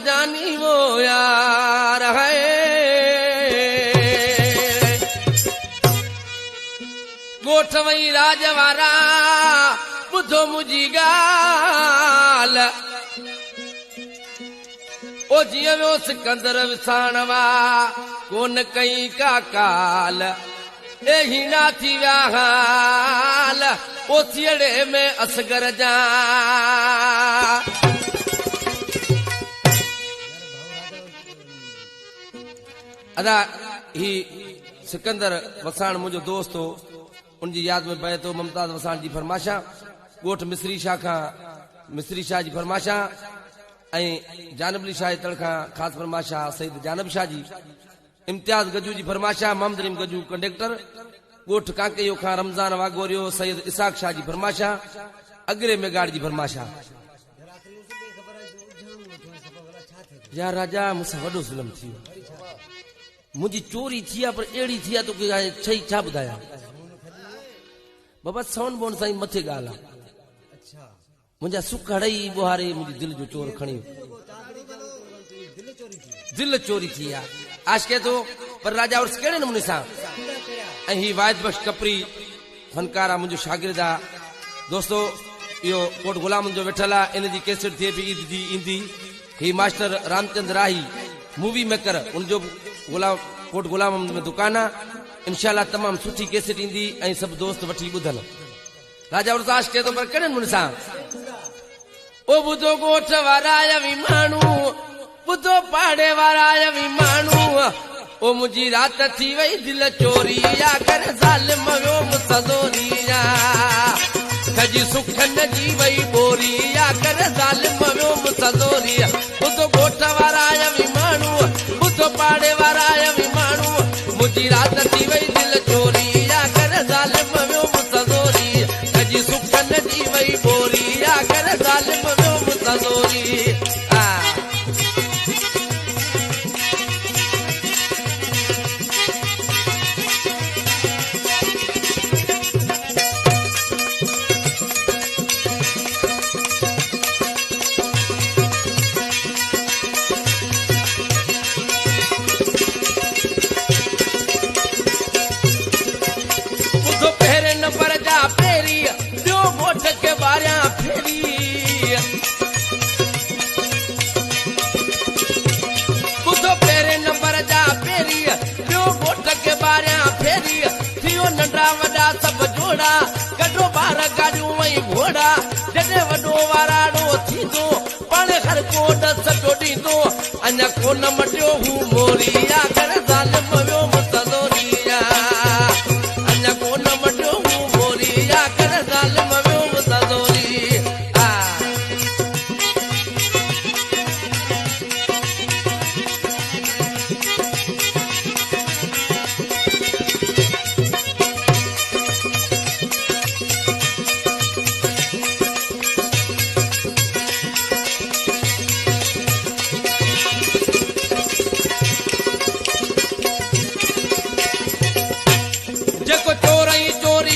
जानी वो यार है गोठ वही राजवारा बुधो मुझी गाल ओ जियो वो सिकंदर विसाणवा कोन कई का काल एही ना थी हाल ओ थियड़े में असगर जा अदा ही सिकंदर वसाण मुझो दोस्त हो उनकी याद में बहे तो मुमताज वसाण जी फरमाशा गोठ मिस्री शाह का मिस्री शाह जी फरमाशा जानबली शाह तड़ का खास फरमाशा सईद जानब शाह जी इम्तियाज गजू जी फरमाशा मोहम्मद रहीम गजू कंडक्टर गोठ कांकयो खां रमजान वागोरियो सैयद इसाक शाह जी फरमाशा अगरे मेगाड़ जी फरमाशा यार राजा मुझसे वडो जुल्म थी मुझी चोरी थी पर एड़ी थी तो छई छा बुधाया बाबा सौन बोन साईं मथे गाला मुझा सुख हड़ई बुहारे मुझी दिल जो चोर खणी दिल चोरी थी आज के तो पर राजा और केड़े नमूने सा ही वायद बख्श कपरी फनकारा मुझो शागिर्दा दोस्तों यो कोट गुलाम जो वेठला इन दी कैसेट थे भी ईद दी इंदी ही मास्टर रामचंद्र राही मूवी मेकर उन जो गुलाम कोट गुलाम में दुकाना इंशाल्लाह तमाम सुठी कैसेट इंदी ऐं सब दोस्त वठी बुधन राजा और ताश के तो पर केड़े नमूने सा ओ बुधो गोठ वाराया विमानू बुधो पाड़े वाराया विमानू ओ मुझी रात थी वही दिल चोरी या कर जालिम वो मुसदोरिया खजी सुख न जी वही बोरी या कर जालिम वो मुसदोरिया बुधो गोठ वाराया विमानू बुधो पाड़े वाराया विमानू मुझी रात थी वही दिल चोरी या कर जालिम वो मुसदोरिया खजी सुख न जी वही बोरी या कर जालिम वो मुसदोरिया कटो बार गाड़ियों वही घोड़ा जॾहिं वॾो वाराड़ो थींदो पाण हर को डस टोड़ींदो अञा कोन मटियो हू मोरिया कर ज़ालिम वियो मुसदोरिया अञा कोन मटियो हू मोरिया कर ज़ालिम वियो मुसदोरिया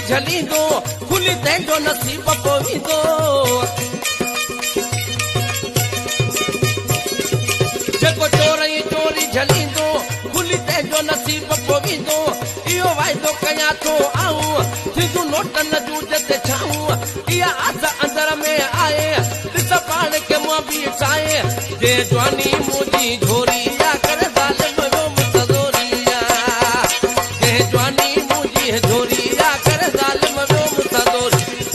झलींदो खुली तंहिंजो नसीब पोवींदो जेको चोरई चोरी झलींदो खुली तंहिंजो नसीब पोवींदो इहो वाइदो कयां थो आऊं थींदो नोटन जूं जते छाऊं इहा आस अंदर में आहे ॾिस पाण खे मुंहुं बि ठाहे जे जवानी मुंहिंजी झोरी या कर ज़ालिम वो मुसदोरिया जे जवानी मुंहिंजी झोरी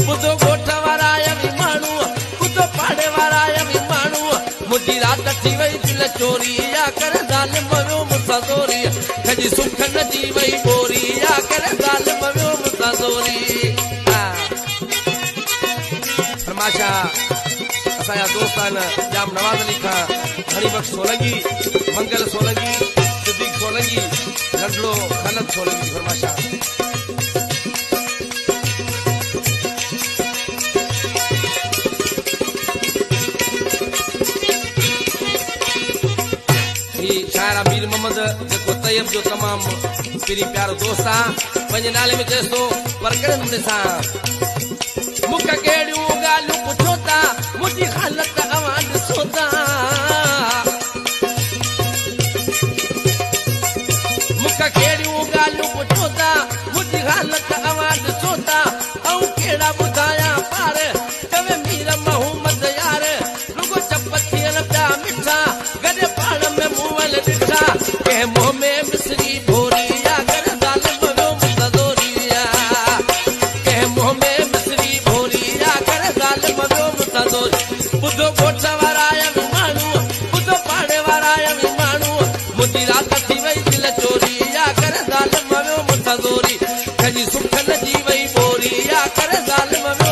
बुधो गोठ वाराया विमानू बुधो पाड़े वाराया विमानू मुझी रात थी वही दिल चोरी या कर ज़ालिम वो मुसदोरिया मुताज़ोरी कजी सुख न जी वई बोरी या कर ज़ालिम वियो मुताज़ोरी फरमाशा असांजा दोस्त आहिनि जाम नवाज़ अली खां हरी बख्श सोलंकी मंगल सोलंकी सिद्दीक़ सोलंकी नंढड़ो खनत सोलंकी फरमाशा शायरा मीर मोहम्मद जेको तैयब जो तमाम पिरी प्यारो दोस्त आहे पंहिंजे नाले में चएसि थो पर कहिड़े नमूने सां मूंखे कहिड़ियूं ॻाल्हियूं पुछो था मुंहिंजी हालत अवां ॾिसो था मूंखे कहिड़ियूं ॻाल्हियूं पुछो था मुंहिंजी हालत अवां ॾिसो था ऐं कहिड़ा ॿुधायां पार चवे मीर मोहम्मद यार रुगो चप थियल पिया मिठा गॾु पाण में मुअल ॾिठा कंहिं मुंहं में मिसरी भोरी या कर ज़ालिम वियो मुताज़ोरी कंहिं मुंहं में मिसरी भोरी या कर ज़ालिम वियो मुताज़ोरी ॿुधो ॻोठ वारा आया माण्हू ॿुधो पाड़े वारा आया माण्हू मुंहिंजी राति थी वई दिलि चोरी या कर ज़ालिम वियो मुताज़ोरी कजी सुख न जी वई बोरी या कर ज़ालिम वियो